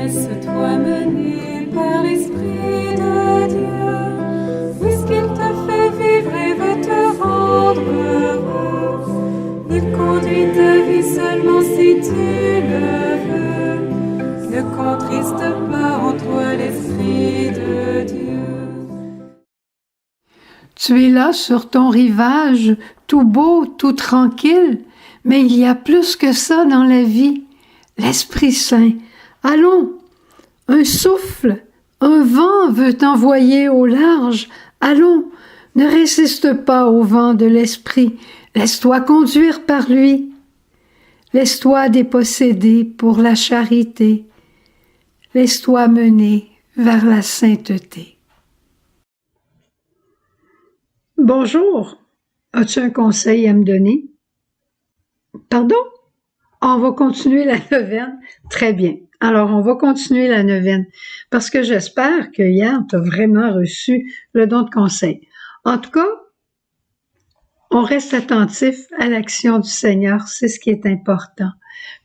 Laisse-toi mener par l'Esprit de Dieu, puisqu'il te fait vivre et veut te rendre heureux. Il conduit ta vie seulement si tu le veux. Ne contriste pas en toi l'Esprit de Dieu. Tu es là sur ton rivage, tout beau, tout tranquille, mais il y a plus que ça dans la vie. L'Esprit Saint. Allons, un souffle, un vent veut t'envoyer au large. Allons, ne résiste pas au vent de l'Esprit. Laisse-toi conduire par lui. Laisse-toi déposséder pour la charité. Laisse-toi mener vers la sainteté. Bonjour, as-tu un conseil à me donner? Pardon? On va continuer la neuvaine? Très bien. Alors, on va continuer la neuvaine parce que j'espère que hier, tu as vraiment reçu le don de conseil. En tout cas, on reste attentif à l'action du Seigneur, c'est ce qui est important.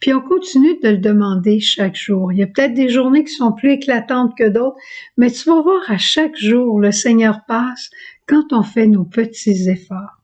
Puis on continue de le demander chaque jour. Il y a peut-être des journées qui sont plus éclatantes que d'autres, mais tu vas voir à chaque jour, le Seigneur passe quand on fait nos petits efforts.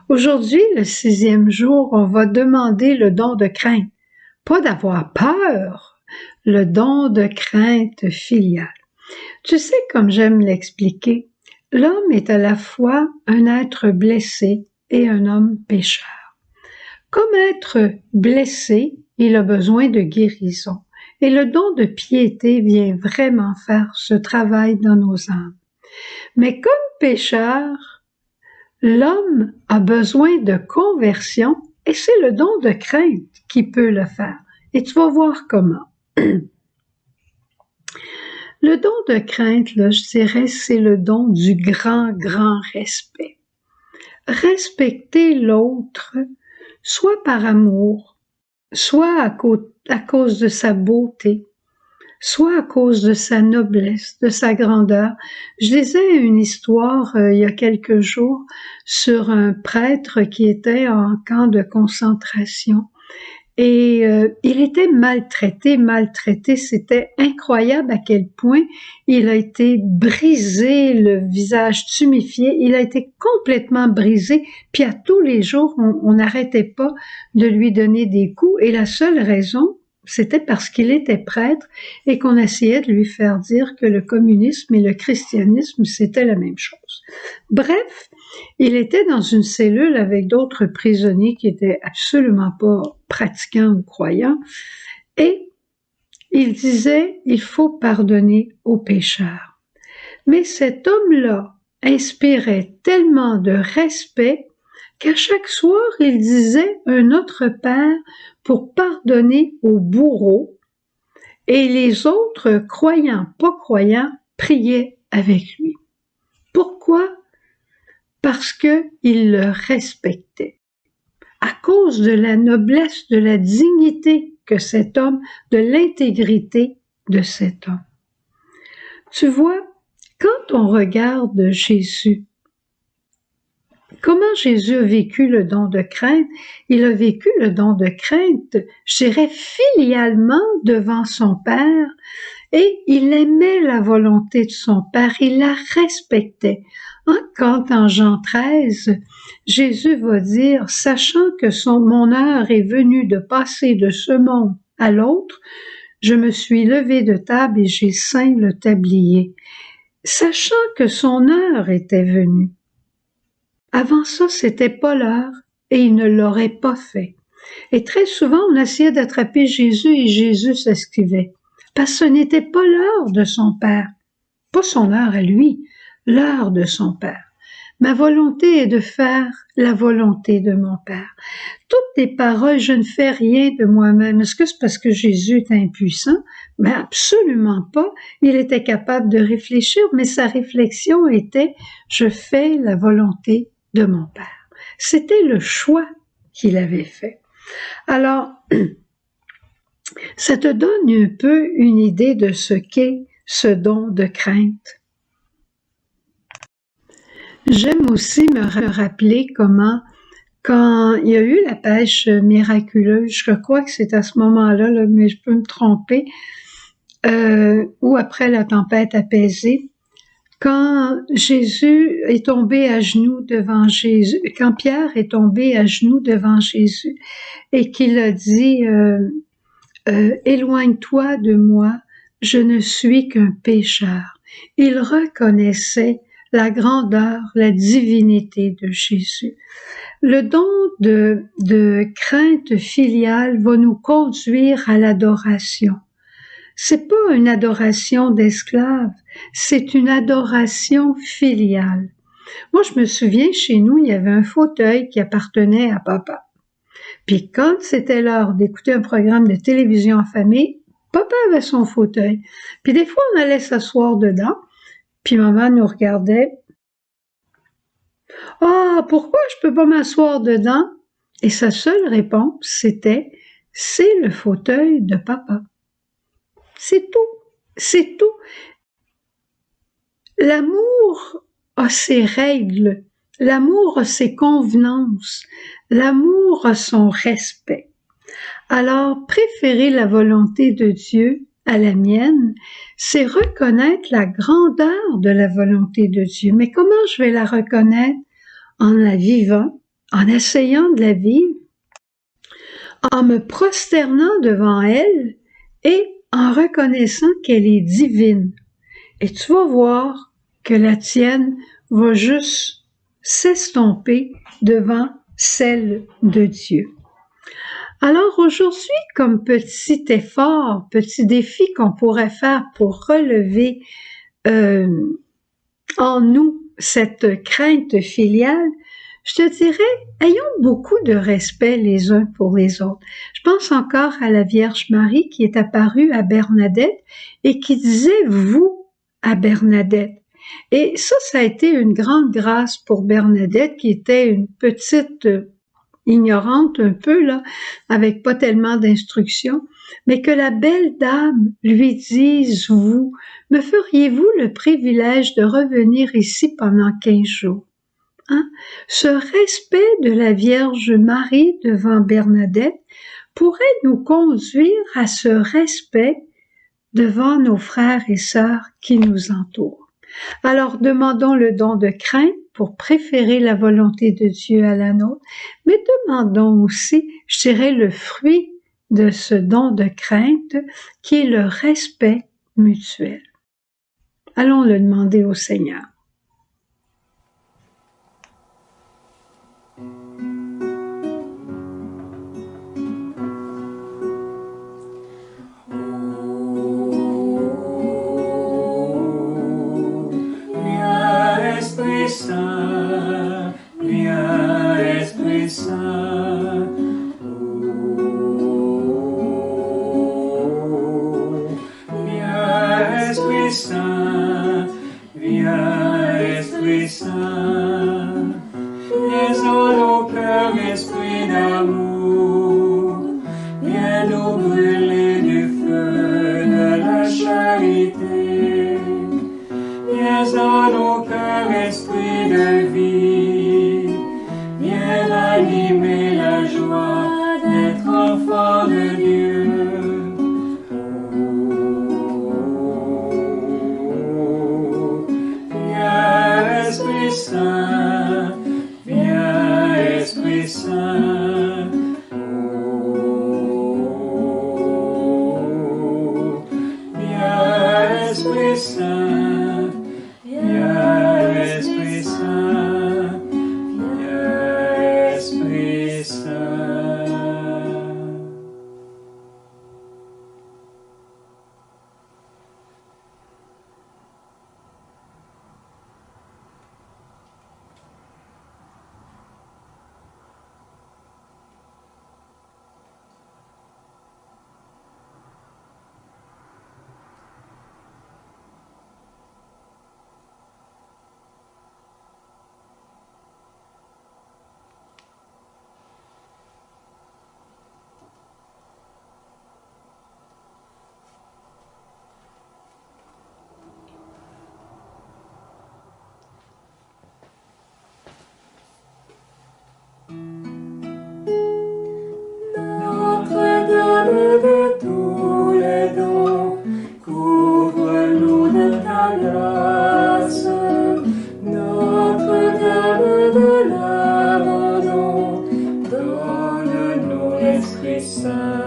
Aujourd'hui, le 6e jour, on va demander le don de crainte. Pas d'avoir peur, le don de crainte filiale. Tu sais, comme j'aime l'expliquer, l'homme est à la fois un être blessé et un homme pécheur. Comme être blessé, il a besoin de guérison. Et le don de piété vient vraiment faire ce travail dans nos âmes. Mais comme pécheur, l'homme a besoin de conversion et c'est le don de crainte qui peut le faire. Et tu vas voir comment. Le don de crainte, là, je dirais, c'est le don du grand respect. Respecter l'autre, soit par amour, soit à cause de sa beauté, soit à cause de sa noblesse, de sa grandeur. Je lisais une histoire il y a quelques jours sur un prêtre qui était en camp de concentration et il était maltraité, c'était incroyable à quel point il a été brisé, le visage tuméfié, il a été complètement brisé, puis à tous les jours, on n'arrêtait pas de lui donner des coups et la seule raison, c'était parce qu'il était prêtre et qu'on essayait de lui faire dire que le communisme et le christianisme, c'était la même chose. Bref, il était dans une cellule avec d'autres prisonniers qui étaient absolument pas pratiquants ou croyants et il disait, il faut pardonner aux pécheurs. Mais cet homme-là inspirait tellement de respect qu'à chaque soir, il disait un autre Père pour pardonner aux bourreaux et les autres, croyants, pas croyants, priaient avec lui. Pourquoi? Parce qu'il le respectait. À cause de la noblesse, de la dignité que cet homme, de l'intégrité de cet homme. Tu vois, quand on regarde Jésus, comment Jésus a vécu le don de crainte? Il a vécu le don de crainte, je dirais, filialement devant son Père, et il aimait la volonté de son Père, il la respectait. Quand en Jean 13, Jésus va dire, sachant que mon heure est venue de passer de ce monde à l'autre, je me suis levé de table et j'ai ceint le tablier. Sachant que son heure était venue. Avant ça, c'était pas l'heure et il ne l'aurait pas fait. Et très souvent, on essayait d'attraper Jésus et Jésus s'esquivait. Parce que ce n'était pas l'heure de son Père. Pas son heure à lui, l'heure de son Père. Ma volonté est de faire la volonté de mon Père. Toutes les paroles, je ne fais rien de moi-même. Est-ce que c'est parce que Jésus est impuissant? Mais absolument pas. Il était capable de réfléchir, mais sa réflexion était « je fais la volonté de mon Père ». C'était le choix qu'il avait fait. Alors, ça te donne un peu une idée de ce qu'est ce don de crainte. J'aime aussi me rappeler comment, quand il y a eu la pêche miraculeuse, je crois que c'est à ce moment-là, mais je peux me tromper, ou après la tempête apaisée, quand Jésus est tombé à genoux devant Jésus, quand Pierre est tombé à genoux devant Jésus et qu'il a dit éloigne-toi de moi, je ne suis qu'un pécheur. Il reconnaissait la grandeur, la divinité de Jésus. Le don de crainte filiale va nous conduire à l'adoration. C'est pas une adoration d'esclave, c'est une adoration filiale. Moi, je me souviens, chez nous, il y avait un fauteuil qui appartenait à papa. Puis quand c'était l'heure d'écouter un programme de télévision en famille, papa avait son fauteuil. Puis des fois, on allait s'asseoir dedans, puis maman nous regardait. « Ah, pourquoi je peux pas m'asseoir dedans? » Et sa seule réponse, c'était « C'est le fauteuil de papa. » C'est tout. C'est tout. L'amour a ses règles. L'amour a ses convenances. L'amour a son respect. Alors, préférer la volonté de Dieu à la mienne, c'est reconnaître la grandeur de la volonté de Dieu. Mais comment je vais la reconnaître? En la vivant, en essayant de la vivre, en me prosternant devant elle et en reconnaissant qu'elle est divine. Et tu vas voir que la tienne va juste s'estomper devant celle de Dieu. Alors aujourd'hui, comme petit effort, petit défi qu'on pourrait faire pour relever en nous cette crainte filiale, je te dirais, ayons beaucoup de respect les uns pour les autres. Je pense encore à la Vierge Marie qui est apparue à Bernadette et qui disait « vous » à Bernadette. Et ça a été une grande grâce pour Bernadette qui était une petite ignorante un peu, là, avec pas tellement d'instructions, mais que la belle dame lui dise « vous, me feriez-vous le privilège de revenir ici pendant 15 jours? » Hein? Ce respect de la Vierge Marie devant Bernadette pourrait nous conduire à ce respect devant nos frères et sœurs qui nous entourent. Alors demandons le don de crainte pour préférer la volonté de Dieu à la nôtre, mais demandons aussi, je dirais, le fruit de ce don de crainte qui est le respect mutuel. Allons le demander au Seigneur. Saint, viens Esprit Saint. Viens Esprit Saint, viens Esprit Saint. Viens en nos cœurs, Esprit d'amour. Viens nous brûler du feu de la charité. Viens en nos cœurs, Esprit de vie, viens animer la joie d'être enfant de Dieu. Viens Esprit Saint, viens Esprit Saint. Viens Esprit Saint. Saint.